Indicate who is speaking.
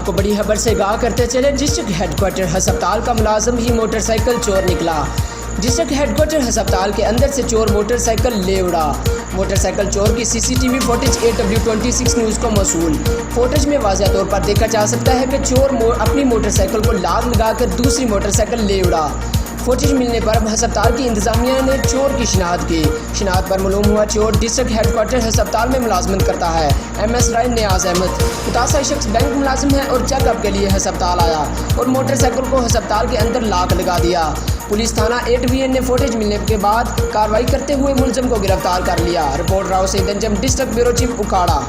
Speaker 1: आपको बड़ी खबर से आगाह करते चले। डिस्ट्रिक्ट हेडक्वार्टर अस्पताल का मुलाजिम ही मोटरसाइकिल चोर निकला। डिस्ट्रिक्ट हेडक्वार्टर अस्पताल के अंदर से चोर मोटरसाइकिल ले उड़ा। मोटरसाइकिल चोर की सीसीटीवी फुटेज Aw26 न्यूज़ को मौसूल। फुटेज में वाज़ह तौर पर देखा जा सकता है कि चोर अपनी मोटरसाइकिल को लाग लगाकर दूसरी मोटरसाइकिल ले उड़ा। फुटेज मिलने पर अब अस्पताल की इंतजामिया ने चोर की शिनाख्त की। शिनाख्त पर मालूम हुआ चोर डिस्ट्रिक्ट हेडक्वार्टर अस्पताल में मुलाजमत करता है। MS राय नियाज अहमद मुतासर शख्स बैंक मुलाजिम है और चेकअप के लिए अस्पताल आया और मोटरसाइकिल को अस्पताल के अंदर लाक लगा दिया। पुलिस थाना 8VN ने फुटेज मिलने के बाद कार्रवाई करते हुए मुलजिम को गिरफ्तार कर लिया। रिपोर्टर राव से डिस्ट्रिक्ट ब्यूरो चीफ ओकारा।